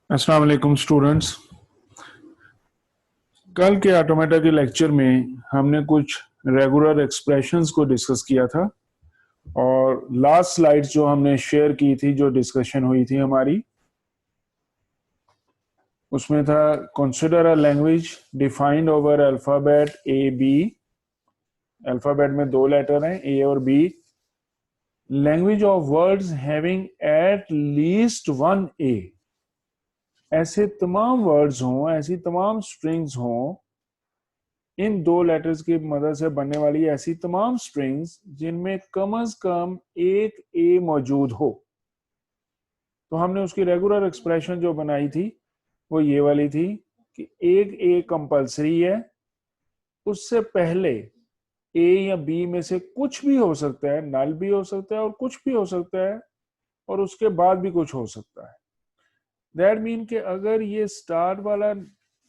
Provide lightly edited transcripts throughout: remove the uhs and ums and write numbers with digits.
अस्सलाम वालेकुम स्टूडेंट्स। कल के ऑटोमेटा के लेक्चर में हमने कुछ रेगुलर एक्सप्रेशंस को डिस्कस किया था और लास्ट स्लाइड जो हमने शेयर की थी, जो डिस्कशन हुई थी हमारी, उसमें था consider a language defined over alphabet A B. Alphabet में दो लेटर हैं, ए और B. Language of words having at least one A. ऐसे तमाम वर्ड्स हों, ऐसी तमाम स्ट्रिंग्स हों, इन दो लेटर्स की मदद से बनने वाली ऐसी तमाम स्ट्रिंग्स जिनमें कम से कम एक ए मौजूद हो। तो हमने उसकी रेगुलर एक्सप्रेशन जो बनाई थी वो ये वाली थी कि एक ए कंपलसरी है, उससे पहले ए या बी में से कुछ भी हो सकता है, नल भी हो सकता है और कुछ भी हो सकता है, और उसके बाद भी कुछ हो सकता है। दैट मीन कि अगर ये स्टार्ट वाला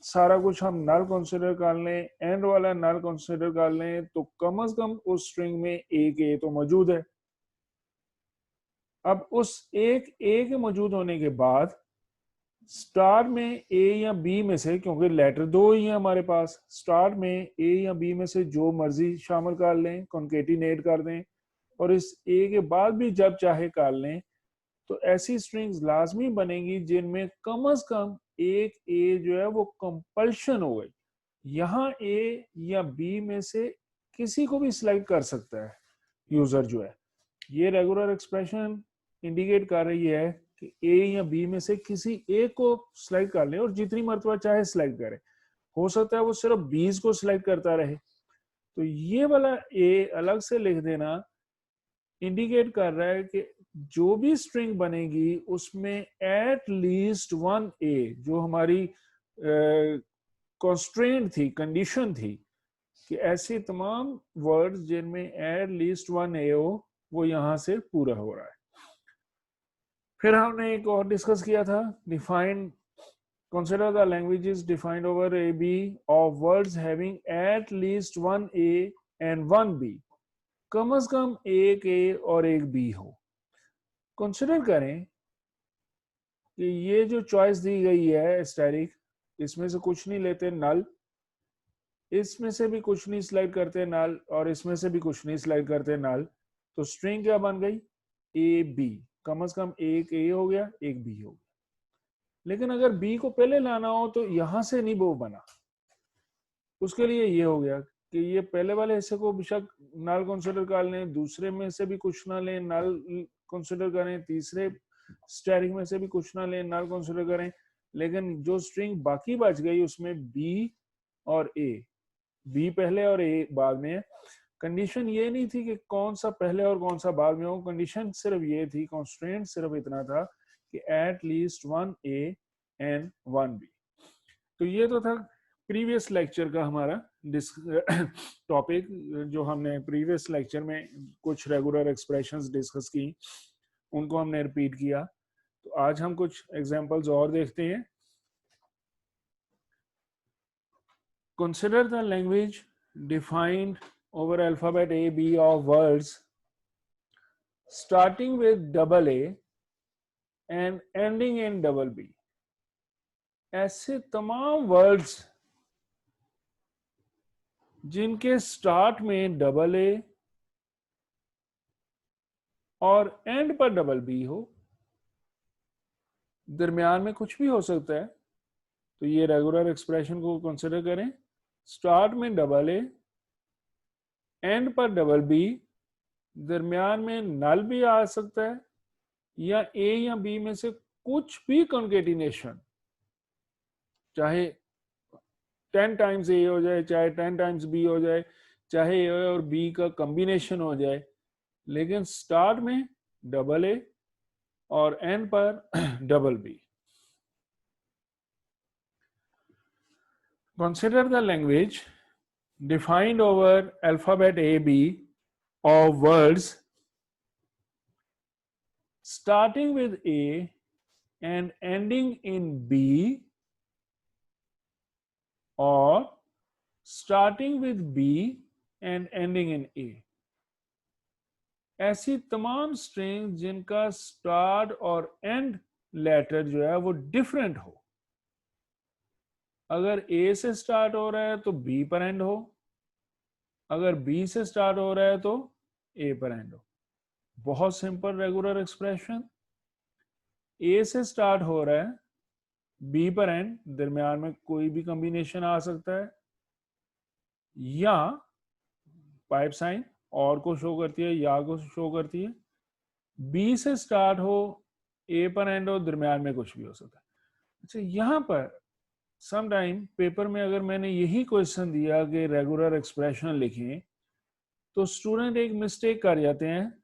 सारा कुछ हम नल कंसिडर कर लें, एंड वाला नल कंसिडर कर लें, तो कम से कम उस स्ट्रिंग में एक ए तो मौजूद है। अब उस एक ए के मौजूद होने के बाद स्टार में ए या बी में से, क्योंकि लेटर दो ही है हमारे पास, स्टार में ए या बी में से जो मर्जी शामिल कर लें, कॉन्केटिनेट कर दें, और इस ए के बाद भी जब चाहे कर लें, तो ऐसी स्ट्रिंग्स लाजमी बनेगी जिनमें कम से कम एक ए जो है वो कंपल्शन हो गई। यहां ए या बी में से किसी को भी सिलेक्ट कर सकता है यूजर जो है। ये रेगुलर एक्सप्रेशन इंडिकेट कर रही है कि ए या बी में से किसी एक को सिलेक्ट कर ले और जितनी मरतबा चाहे सिलेक्ट करे। हो सकता है वो सिर्फ 20 को सिलेक्ट करता रहे। तो ये वाला ए अलग से लिख देना इंडिकेट कर रहा है कि जो भी स्ट्रिंग बनेगी उसमें एट लीस्ट वन ए, जो हमारी कॉन्स्ट्रेंट थी, कंडीशन थी, कि ऐसे तमाम वर्ड्स जिनमें एट लीस्ट वन ए हो, वो यहां से पूरा हो रहा है। फिर हमने एक और डिस्कस किया था, define consider the languages defined over A B of words having at least one A and one B. कम से कम एक ए और एक बी हो। कंसिडर करें कि ये जो चॉइस दी गई है स्टैटिक, इसमें से कुछ नहीं लेते नल, इसमें से भी कुछ नहीं स्लाइड करते नल, और इसमें से भी कुछ नहीं स्लाइड करते नल। तो स्ट्रिंग क्या बन गई? A B. कम से कम एक ए हो गया, एक बी हो गया। लेकिन अगर बी को पहले लाना हो तो यहां से नहीं वो बना। उसके लिए ये हो गया कि ये पहले वाले हिस्से को बेशक नल कंसिडर कर लें, दूसरे में से भी कुछ ना लें, नल कंसिडर करें, तीसरे स्टैटिक में से भी कुछ ना लें, नल कंसिडर करें, लेकिन जो स्ट्रिंग बाकी बच गई उसमें बी और ए, बी पहले और ए बाद में है। कंडीशन ये नहीं थी कि कौन सा पहले और कौन सा बाद में हो, कंडीशन सिर्फ ये थी, कॉन्स्ट्रेंट सिर्फ इतना था कि at least one A and one b. तो ये तो था प्रीवियस लेक्चर का हमारा टॉपिक, जो हमने प्रीवियस लेक्चर में कुछ रेगुलर एक्सप्रेशंस डिस्कस की, उनको हमने रिपीट किया। तो आज हम कुछ एग्जांपल्स और देखते हैं। Consider the language defined over alphabet A, B of words starting with double A and ending in double B। ऐसे तमाम वर्ड्स जिनके स्टार्ट में डबल ए और एंड पर डबल बी हो, दरमियान में कुछ भी हो सकता है। तो ये रेगुलर एक्सप्रेशन को कंसिडर करें, स्टार्ट में डबल ए, एंड पर डबल बी, दरमियान में नल भी आ सकता है, या ए या बी में से कुछ भी कॉन्केटिनेशन, चाहे 10 टाइम्स ए हो जाए, चाहे 10 टाइम्स बी हो जाए, चाहे ए और बी का कॉम्बिनेशन हो जाए, लेकिन स्टार्ट में डबल ए और एंड पर double b. Consider the language defined over alphabet A b of words starting with A and ending in B, or starting with B and ending in A। ऐसी तमाम string जिनका start और and later जो है वो different हो। अगर a से स्टार्ट हो रहा है तो बी पर एंड हो, अगर बी से स्टार्ट हो रहा है तो ए पर एंड हो। बहुत सिंपल रेगुलर एक्सप्रेशन। ए से स्टार्ट हो रहा है, बी पर एंड, दरमियान में कोई भी कॉम्बिनेशन आ सकता है, या पाइप साइन और को शो करती है या को शो करती है। बी से स्टार्ट हो, ए पर एंड हो, दरमियान में कुछ भी हो सकता है। अच्छा, यहां पर सम टाइम पेपर में अगर मैंने यही क्वेश्चन दिया कि रेगुलर एक्सप्रेशन लिखें, तो स्टूडेंट एक मिस्टेक कर जाते हैं।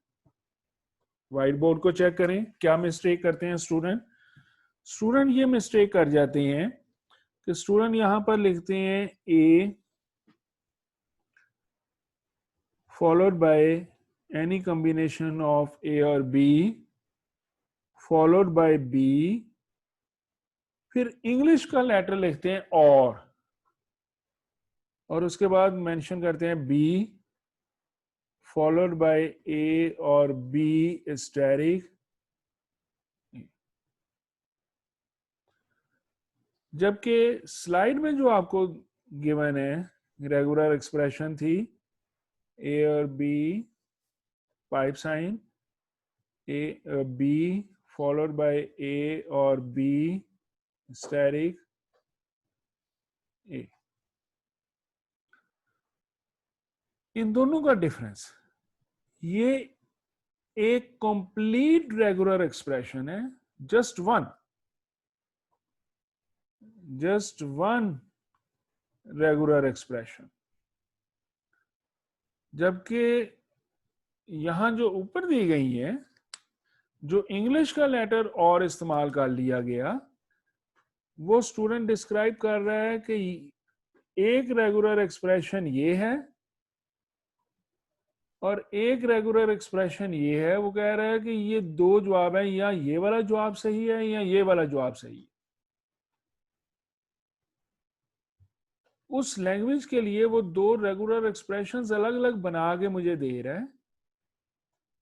व्हाइट बोर्ड को चेक करें, क्या मिस्टेक करते हैं स्टूडेंट। स्टूडेंट ये मिस्टेक कर जाते हैं कि स्टूडेंट यहां पर लिखते हैं A followed by any combination of A और बी फॉलोड बाय बी, फिर इंग्लिश का लेटर लिखते हैं और उसके बाद मेंशन करते हैं बी फॉलोड बाय ए और बी स्टेरिक। जबकि स्लाइड में जो आपको गिवन है रेगुलर एक्सप्रेशन थी ए और B pipe sign, A B followed by A और बी स्टेरिक ए। इन दोनों का डिफरेंस, ये एक कंप्लीट रेगुलर एक्सप्रेशन है, जस्ट वन रेगुलर एक्सप्रेशन। जबकि यहां जो ऊपर दी गई है, जो इंग्लिश का लेटर और इस्तेमाल कर लिया गया, वो स्टूडेंट डिस्क्राइब कर रहा है कि एक रेगुलर एक्सप्रेशन ये है और एक रेगुलर एक्सप्रेशन ये है। वो कह रहा है कि ये दो जवाब हैं, या ये वाला जवाब सही है या ये वाला जवाब सही है। उस लैंग्वेज के लिए वो दो रेगुलर एक्सप्रेशंस अलग अलग बना के मुझे दे रहा है।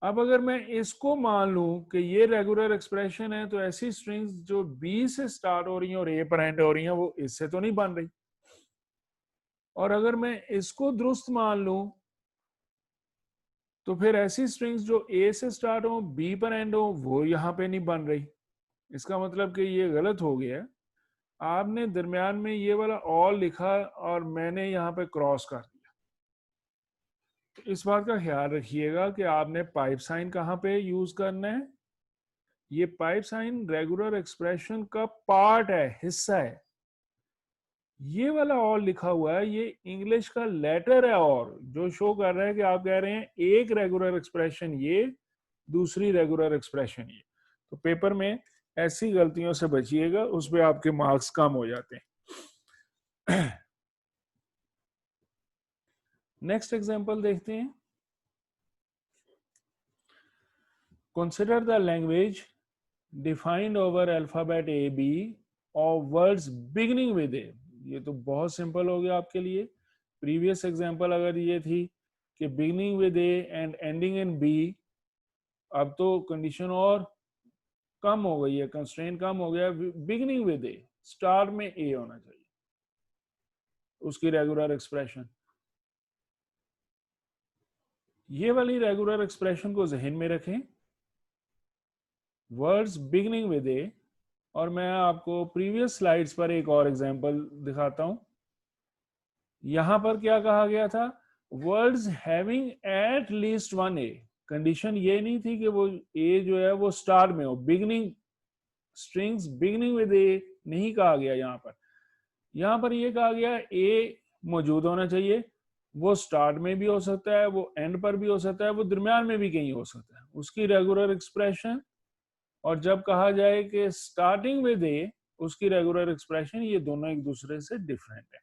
अब अगर मैं इसको मान लूं कि ये रेगुलर एक्सप्रेशन है, तो ऐसी स्ट्रिंग्स जो बी से स्टार्ट हो रही हैं और ए पर एंड हो रही हैं, वो इससे तो नहीं बन रही। और अगर मैं इसको दुरुस्त मान लूं, तो फिर ऐसी स्ट्रिंग्स जो ए से स्टार्ट हो बी पर एंड हो, वो यहां पे नहीं बन रही। इसका मतलब कि ये गलत हो गया। आपने दरमियान में ये वाला ऑल लिखा और मैंने यहाँ पे क्रॉस कर दिया। तो इस बात का ख्याल रखिएगा कि आपने पाइप साइन कहाँ पे यूज करना है। ये पाइप साइन रेगुलर एक्सप्रेशन का पार्ट है, हिस्सा है। ये वाला और लिखा हुआ है, ये इंग्लिश का लेटर है, और जो शो कर रहा है कि आप कह रहे हैं एक रेगुलर एक्सप्रेशन ये, दूसरी रेगुलर एक्सप्रेशन ये। तो पेपर में ऐसी गलतियों से बचिएगा, उस पर आपके मार्क्स कम हो जाते हैं। नेक्स्ट एग्जांपल देखते हैं। Consider the language defined over alphabet A b और वर्ड्स बिगिनिंग विद ए। ये तो बहुत सिंपल हो गया आपके लिए। प्रीवियस एग्जांपल अगर ये थी कि beginning with A and ending in b, अब तो कंडीशन और कम हो गई है, कंस्ट्रेंट कम हो गया। बिगिनिंग विद ए, स्टार्ट में ए होना चाहिए उसकी रेगुलर एक्सप्रेशन। ये वाली रेगुलर एक्सप्रेशन को जहन में रखें, वर्ड्स बिगिनिंग विद ए। और मैं आपको प्रीवियस स्लाइड्स पर एक और एग्जांपल दिखाता हूं। यहां पर क्या कहा गया था, words having at least one A. Condition ये नहीं थी कि वो ए जो है वो स्टार्ट में हो, बिगिनिंग स्ट्रिंग्स बिगिनिंग विद ए नहीं कहा गया। यहां पर ये कहा गया ए मौजूद होना चाहिए। वो स्टार्ट में भी हो सकता है, वो एंड पर भी हो सकता है, वो दरमियान में भी कहीं हो सकता है, उसकी रेगुलर एक्सप्रेशन। और जब कहा जाए कि स्टार्टिंग विद ए, उसकी रेगुलर एक्सप्रेशन, ये दोनों एक दूसरे से डिफरेंट है।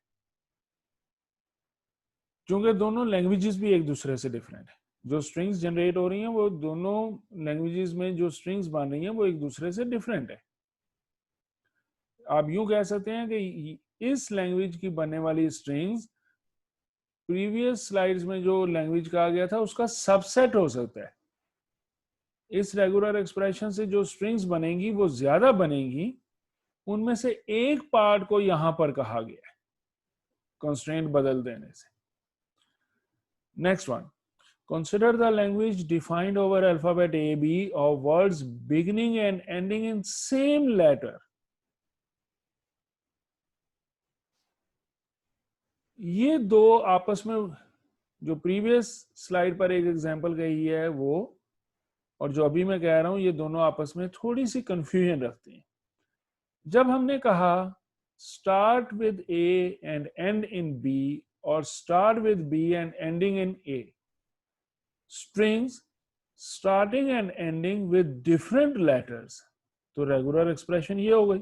क्योंकि दोनों लैंग्वेजेस भी एक दूसरे से डिफरेंट है। जो स्ट्रिंग्स जनरेट हो रही हैं, वो दोनों लैंग्वेजेस में जो स्ट्रिंग्स बन रही हैं, वो एक दूसरे से डिफरेंट है। आप यूं कह सकते हैं कि इस लैंग्वेज की बनने वाली स्ट्रिंग्स प्रीवियस स्लाइड्स में जो लैंग्वेज कहा गया था उसका सबसेट हो सकता है। इस रेगुलर एक्सप्रेशन से जो स्ट्रिंग्स बनेंगी वो ज्यादा बनेंगी, उनमें से एक पार्ट को यहां पर कहा गया है कंस्ट्रेंट बदल देने से। Next one, consider the language defined over alphabet A B of words beginning and ending in same letter. ये दो आपस में, जो प्रीवियस स्लाइड पर एक एग्जांपल कही है वो, और जो अभी मैं कह रहा हूं, ये दोनों आपस में थोड़ी सी कंफ्यूजन रखती हैं। जब हमने कहा start with A and end in B और start with B and ending in A, strings starting and ending with different letters, तो रेगुलर एक्सप्रेशन ये हो गई।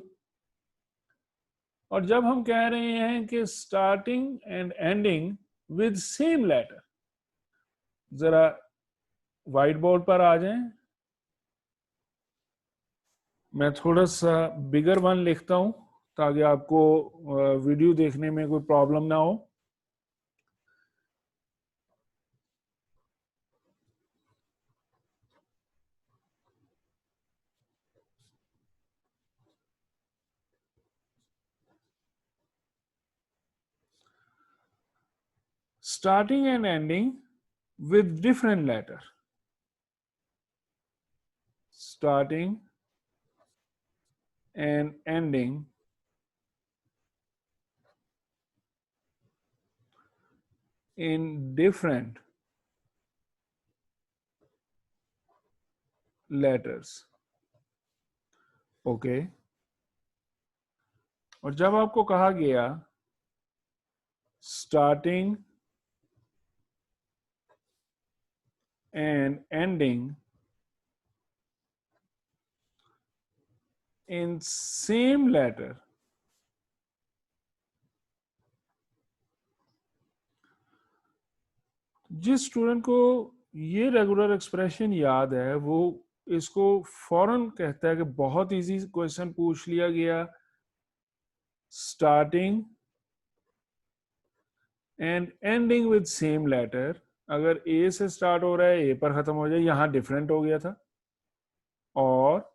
और जब हम कह रहे हैं कि starting and ending with same letter, जरा व्हाइट बोर्ड पर आ जाएं, मैं थोड़ा सा बिगर वन लिखता हूं ताकि आपको वीडियो देखने में कोई प्रॉब्लम ना हो। Starting and ending with different letter, starting and ending in different letters, okay. और जब आपको कहा गया starting and ending in same letter, जिस स्टूडेंट को ये रेगुलर एक्सप्रेशन याद है वो इसको फौरन कहता है कि बहुत इजी क्वेश्चन पूछ लिया गया, starting and ending with same letter. अगर ए से स्टार्ट हो रहा है ए पर खत्म हो जाए, यहां डिफरेंट हो गया था। और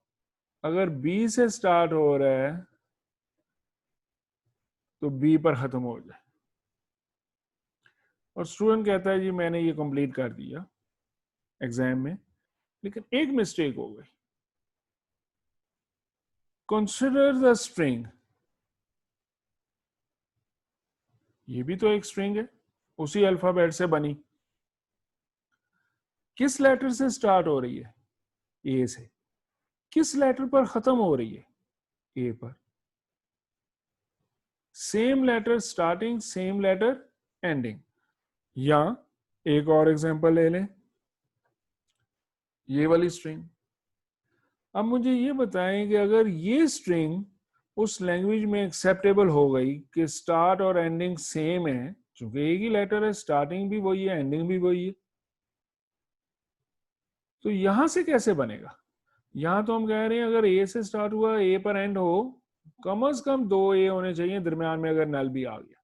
अगर बी से स्टार्ट हो रहा है तो बी पर खत्म हो जाए। और स्टूडेंट कहता है जी मैंने ये कंप्लीट कर दिया एग्जाम में, लेकिन एक मिस्टेक हो गई। कंसिडर द स्ट्रिंग, ये भी तो एक स्ट्रिंग है, उसी अल्फाबेट से बनी। किस लेटर से स्टार्ट हो रही है? ए से। किस लेटर पर खत्म हो रही है? ए पर। Same letter starting, same letter ending. या एक और एग्जांपल ले लें, ये वाली स्ट्रिंग। अब मुझे ये बताएं कि अगर ये स्ट्रिंग उस लैंग्वेज में एक्सेप्टेबल हो गई कि स्टार्ट और एंडिंग सेम है, क्योंकि एक ही लेटर है, स्टार्टिंग भी वही है एंडिंग भी वही है, तो यहां से कैसे बनेगा? यहां तो हम कह रहे हैं अगर ए से स्टार्ट हुआ ए पर एंड हो, कम से कम 2 ए होने चाहिए दरमियान में, अगर नल भी आ गया।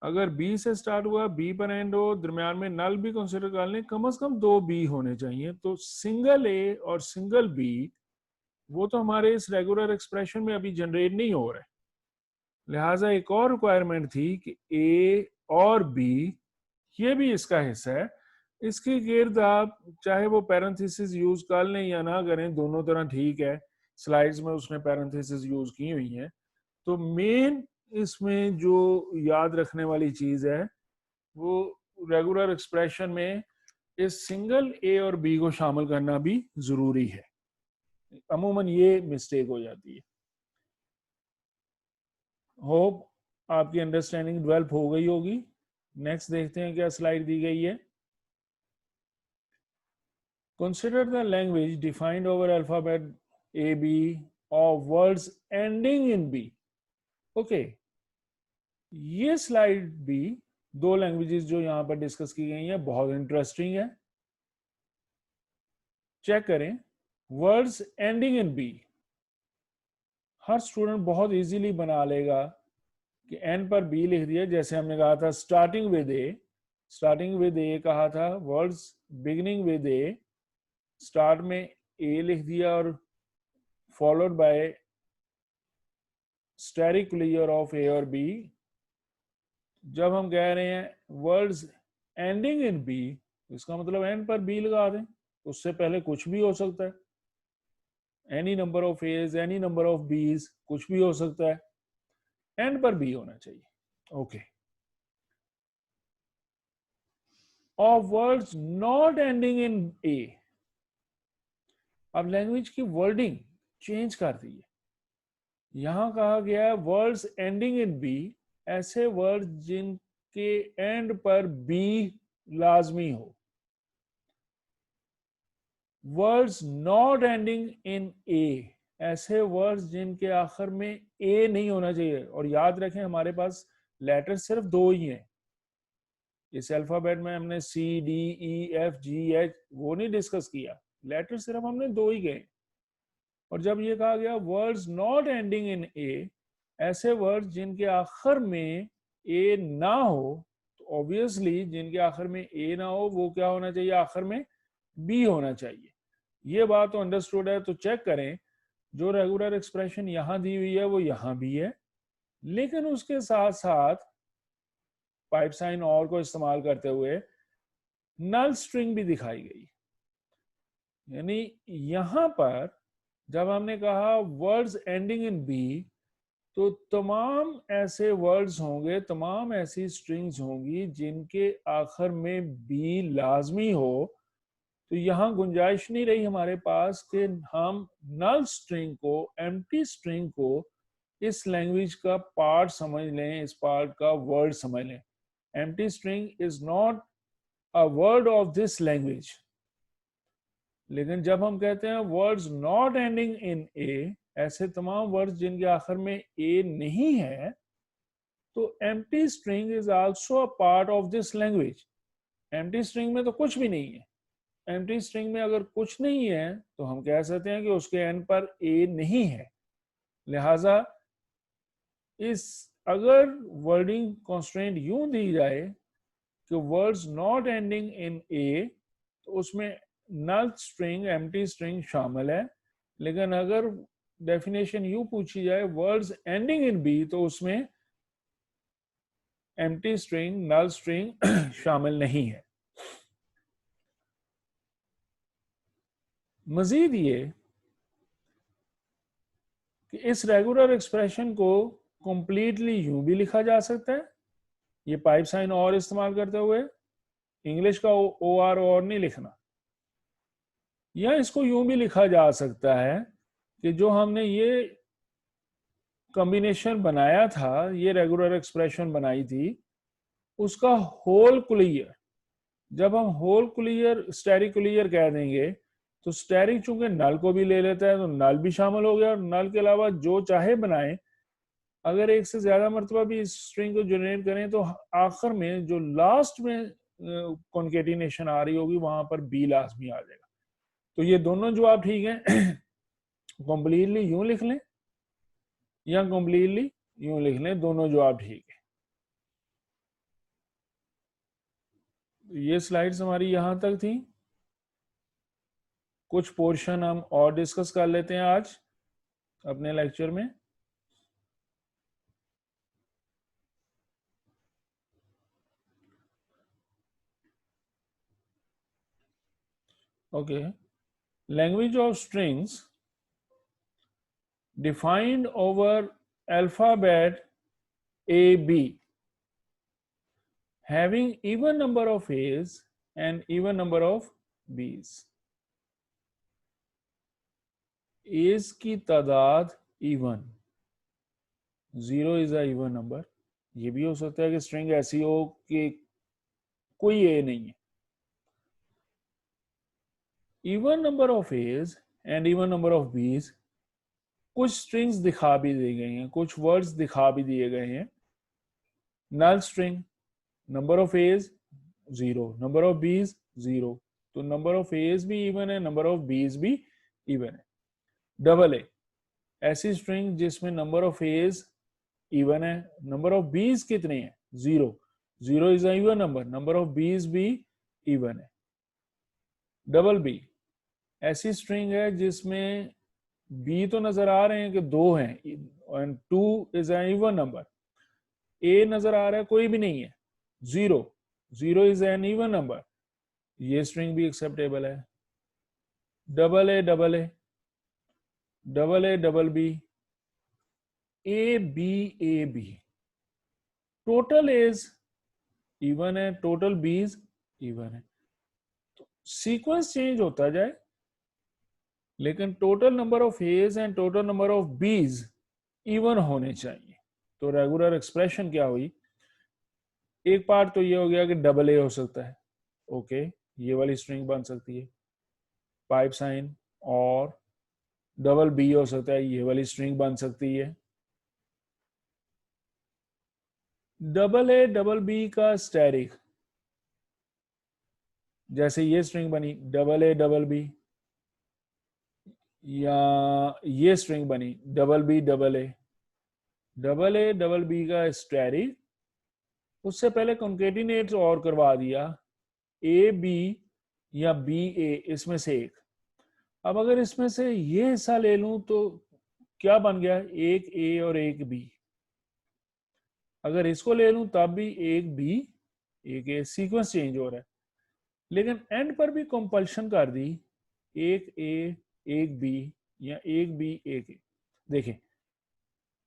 अगर बी से स्टार्ट हुआ बी पर एंड हो, दरमियान में नल भी कंसिडर कर लें, कम से कम 2 बी होने चाहिए। तो सिंगल ए और सिंगल बी वो तो हमारे इस रेगुलर एक्सप्रेशन में अभी जनरेट नहीं हो रहे, लिहाजा एक और रिक्वायरमेंट थी कि ए और बी ये भी इसका हिस्सा है। इसके गिर्द आप चाहे वो पैरेंथेसिस यूज कर लें या ना करें, दोनों तरह ठीक है। स्लाइड्स में उसने पैरेंथेसिस यूज की हुई है। तो मेन इसमें जो याद रखने वाली चीज है वो रेगुलर एक्सप्रेशन में इस सिंगल ए और बी को शामिल करना भी जरूरी है। अमूमन ये मिस्टेक हो जाती है। होप आपकी अंडरस्टैंडिंग डेवलप हो गई होगी। नेक्स्ट देखते हैं क्या स्लाइड दी गई है। Consider the language defined over alphabet A, B of words ending in B. Okay, ये स्लाइड भी दो लैंग्वेजेस जो यहां पर डिस्कस की गई हैं बहुत इंटरेस्टिंग है। चेक करें, वर्ड्स एंडिंग इन बी हर स्टूडेंट बहुत इजीली बना लेगा कि एंड पर बी लिख दिया। जैसे हमने कहा था starting with A, starting with A कहा था, words beginning with A start में ए लिख दिया और followed by asterisk clear of A और बी। जब हम कह रहे हैं वर्ड्स एंडिंग इन बी, इसका मतलब एंड पर बी लगा दें, उससे पहले कुछ भी हो सकता है, any number of a's, any number of b's, कुछ भी हो सकता है, एंड पर बी होना चाहिए। Okay. Of words not ending in A. अब लैंग्वेज की वर्डिंग चेंज कर दी है। यहां कहा गया है वर्ड्स एंडिंग इन बी, ऐसे वर्ड जिनके एंड पर बी लाजमी हो। वर्ड्स नॉट एंडिंग इन ए, ऐसे वर्ड्स जिनके आखिर में ए नहीं होना चाहिए। और याद रखें हमारे पास लेटर सिर्फ दो ही हैं। इस अल्फाबेट में हमने c d e f g h वो नहीं डिस्कस किया, लेटर सिर्फ हमने दो ही गए। और जब ये कहा गया वर्ड्स नॉट एंडिंग इन ए, ऐसे वर्ड्स जिनके आखिर में ए ना हो, तो ऑब्वियसली जिनके आखिर में ए ना हो वो क्या होना चाहिए, आखिर में बी होना चाहिए। ये बात तो अंडरस्टूड है। तो चेक करें, जो रेगुलर एक्सप्रेशन यहां दी हुई है वो यहां भी है, लेकिन उसके साथ साथ पाइप साइन और को इस्तेमाल करते हुए नल स्ट्रिंग भी दिखाई गई। यानी यहां पर जब हमने कहा वर्ड्स एंडिंग इन बी, तो तमाम ऐसे वर्ड्स होंगे, तमाम ऐसी स्ट्रिंग्स होंगी जिनके आखिर में बी लाजमी हो। तो यहां गुंजाइश नहीं रही हमारे पास कि हम नल स्ट्रिंग को, एम्प्टी स्ट्रिंग को इस लैंग्वेज का पार्ट समझ लें, इस पार्ट का वर्ड समझ लें। Empty string is not a word of this language. लेकिन जब हम कहते हैं वर्ड्स नॉट एंडिंग इन ए, ऐसे तमाम वर्ड्स जिनके आखिर में ए नहीं है, तो empty string is also a part of this language. Empty string में तो कुछ भी नहीं है। एम्प्टी स्ट्रिंग में अगर कुछ नहीं है तो हम कह सकते हैं कि उसके एंड पर ए नहीं है। लिहाजा इस अगर वर्डिंग कॉन्स्ट्रेंट यूं दी जाए कि वर्ड्स नॉट एंडिंग इन ए, तो उसमें नल स्ट्रिंग, एम्प्टी स्ट्रिंग शामिल है। लेकिन अगर डेफिनेशन यूं पूछी जाए वर्ड्स एंडिंग इन बी, तो उसमें एम्प्टी स्ट्रिंग, नल स्ट्रिंग शामिल नहीं है। मजीद ये कि इस रेगुलर एक्सप्रेशन को कंप्लीटली यूं भी लिखा जा सकता है, ये पाइप साइन और इस्तेमाल करते हुए, इंग्लिश का ओ आर और नहीं लिखना। या इसको यूं भी लिखा जा सकता है कि जो हमने ये कॉम्बिनेशन बनाया था, ये रेगुलर एक्सप्रेशन बनाई थी, उसका होल क्लियर, जब हम होल क्लियर, स्टेरिक क्लियर कह देंगे, तो स्टेरिक चूंकि नल को भी ले लेता है तो नल भी शामिल हो गया, और नल के अलावा जो चाहे बनाए। अगर एक से ज्यादा मरतबा भी इस स्ट्रिंग को जनरेट करें तो आखिर में जो लास्ट में कॉन्केटिनेशन आ रही होगी वहां पर बी लाजमी आ जाएगा। तो ये दोनों जवाब ठीक है। कम्प्लीटली यूं लिख लें या कम्प्लीटली यूं लिख लें, दोनों जवाब ठीक है। ये स्लाइड्स हमारी यहां तक थी। कुछ पोर्शन हम और डिस्कस कर लेते हैं आज अपने लेक्चर में। Okay, language of strings defined over alphabet A, B, having even number of A's and even number of B's. A's की तादाद even, 0 is a even number. ये भी हो सकता है कि स्ट्रिंग ऐसी हो कि कोई ए नहीं है। Even number of A's and even number of B's, कुछ स्ट्रिंग्स दिखा भी दी गई हैं, कुछ वर्ड्स दिखा भी दिए गए हैं। Null string, number of A's 0, number of B's 0, तो नंबर ऑफ A's भी इवन है, नंबर ऑफ B's भी इवन है। डबल ए, ऐसी स्ट्रिंग जिसमें नंबर ऑफ A's इवन है, नंबर ऑफ B's कितने हैं, 0, 0 is even number, number of B's भी इवन है। डबल बी, ऐसी स्ट्रिंग है जिसमें बी तो नजर आ रहे हैं कि 2 हैं and 2 is an even number, ए नजर आ रहा है कोई भी नहीं है, 0, 0 इज एन इवन नंबर, ये स्ट्रिंग भी एक्सेप्टेबल है। Double a double a, double a double b, a b, total a's even है, टोटल बीज इवन है। तो सीक्वेंस चेंज होता जाए लेकिन total number of a's and total number of b's even होने चाहिए। तो रेगुलर एक्सप्रेशन क्या हुई, एक पार्ट तो ये हो गया कि डबल ए हो सकता है, ओके, ये वाली स्ट्रिंग बन सकती है पाइप साइन, और डबल बी हो सकता है, ये वाली स्ट्रिंग बन सकती है। डबल ए डबल बी का स्टैटिक, जैसे ये स्ट्रिंग बनी डबल ए डबल बी, या ये स्ट्रिंग बनी double b double a, double a double b का स्टैटिक, उससे पहले कॉन्केटिनेट और करवा दिया ए बी या बी ए, इसमें से एक। अब अगर इसमें से ये हिस्सा ले लूं तो क्या बन गया, एक ए और एक बी। अगर इसको ले लूं तब भी एक बी एक ए, सीक्वेंस चेंज हो रहा है। लेकिन एंड पर भी कंपल्शन कर दी, एक ए एक बी या एक बी एक ए। देखें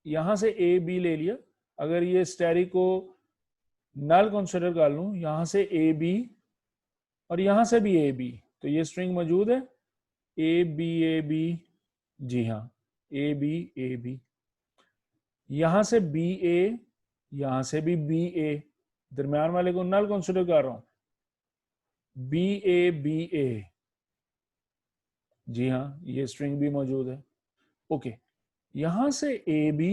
यहां से ए बी ले लिया, अगर ये स्टैटिक को नल कंसिडर कर लूं, यहां से ए बी और यहां से भी ए बी, तो ये स्ट्रिंग मौजूद है ए बी, जी हाँ ए बी, यहां से बी ए, यहां से भी बी ए, दरम्यान वाले को नल कंसिडर कर रहा हूं बी ए, जी हाँ ये स्ट्रिंग भी मौजूद है, ओके। यहां से ए बी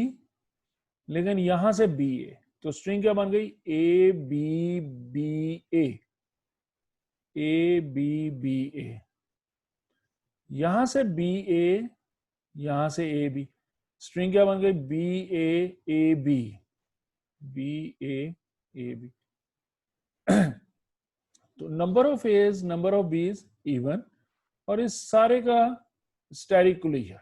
लेकिन यहां से बी ए, तो स्ट्रिंग क्या बन गई, ए बी ए, यहां से बी ए, यहां से ए बी, स्ट्रिंग क्या बन गई, बी ए बी तो number of a's number of b's even, और इस सारे का स्टैटिक क्लोजर,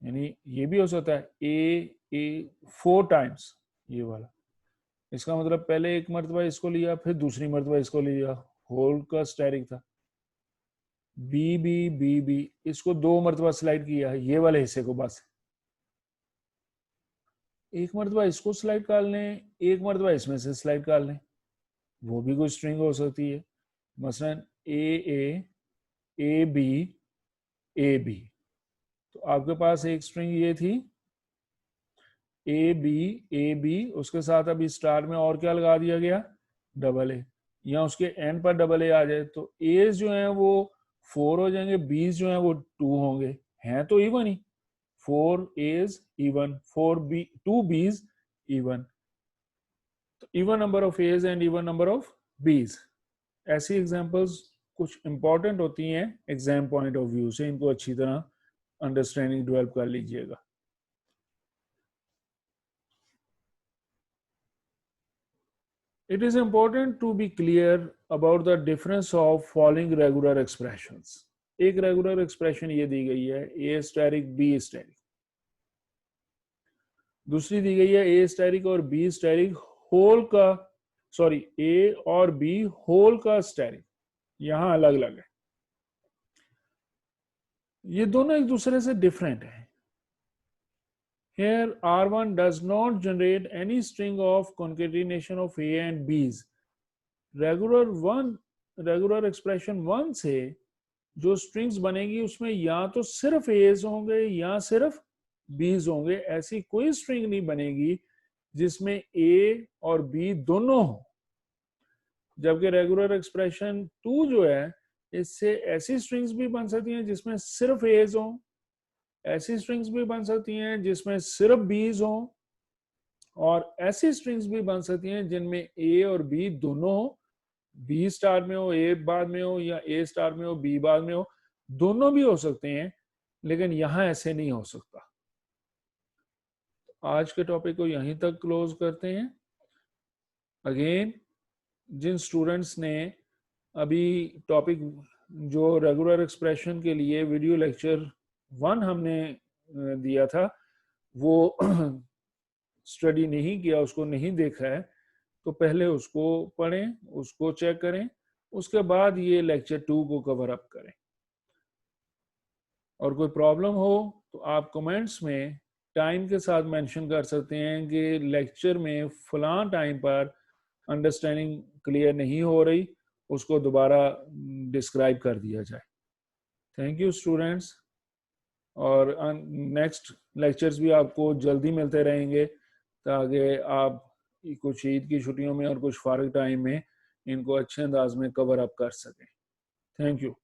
यानी ये भी हो सकता है ए 4 टाइम्स ये वाला, इसका मतलब पहले एक मरतबा इसको लिया फिर दूसरी मरतबा इसको लिया, होल का स्टैटिक था। बी, इसको 2 मरतबा स्लाइड किया है ये वाले हिस्से को, बस एक मरतबा इसको स्लाइड कर लें, एक मरतबा इसमें से स्लाइड कर लें, वो भी कोई स्ट्रिंग हो सकती है। मसलन ए बी, तो आपके पास एक स्ट्रिंग ये थी ए बी, उसके साथ अभी स्टार में और क्या लगा दिया गया, डबल ए, या उसके एंड पर डबल ए आ जाए तो एज जो है वो 4 हो जाएंगे, बीज जो है वो 2 होंगे, हैं तो even he, 4 as even, 2 b's even, तो even number of a's and even number of b's. ऐसी एग्जांपल्स कुछ इंपॉर्टेंट होती हैं एग्जाम पॉइंट ऑफ व्यू से, इनको अच्छी तरह अंडरस्टैंडिंग डेवलप कर लीजिएगा। It is important to be clear about the difference of following regular expressions. एक रेगुलर एक्सप्रेशन ये दी गई है ए स्टैटिक बी स्टैटिक, दूसरी दी गई है ए स्टैटिक और बी स्टैटिक होल का, सॉरी ए और बी होल का स्टैटिक, यहां अलग अलग है, ये दोनों एक दूसरे से डिफरेंट है। Here R1 does not generate any string of concatenation of A and B's. Regular expression 1 से जो स्ट्रिंग्स बनेगी उसमें या तो सिर्फ एज होंगे या सिर्फ बीज होंगे, ऐसी कोई स्ट्रिंग नहीं बनेगी जिसमें ए और बी दोनों हो। जबकि रेगुलर एक्सप्रेशन 2 जो है इससे ऐसी स्ट्रिंग्स भी बन सकती हैं जिसमें सिर्फ एज हो, ऐसी स्ट्रिंग्स भी बन सकती हैं जिसमें सिर्फ बीज हो, और ऐसी स्ट्रिंग्स भी बन सकती हैं जिनमें ए और बी दोनों हो, बी स्टार में हो ए बाद में हो, या ए स्टार में हो बी बाद में हो, दोनों भी हो सकते हैं, लेकिन यहां ऐसे नहीं हो सकता। आज के टॉपिक को यहीं तक क्लोज करते हैं। अगेन जिन स्टूडेंट्स ने अभी टॉपिक जो रेगुलर एक्सप्रेशन के लिए वीडियो लेक्चर 1 हमने दिया था वो स्टडी नहीं किया, उसको नहीं देखा है, तो पहले उसको पढ़ें, उसको चेक करें, उसके बाद ये लेक्चर 2 को कवर अप करें। और कोई प्रॉब्लम हो तो आप कमेंट्स में टाइम के साथ मेंशन कर सकते हैं कि लेक्चर में फलां टाइम पर अंडरस्टैंडिंग क्लियर नहीं हो रही, उसको दोबारा डिस्क्राइब कर दिया जाए। थैंक यू स्टूडेंट्स, और नेक्स्ट लेक्चर्स भी आपको जल्दी मिलते रहेंगे ताकि आप कुछ ईद की छुट्टियों में और कुछ फारिग टाइम में इनको अच्छे अंदाज में कवर अप कर सकें। Thank you.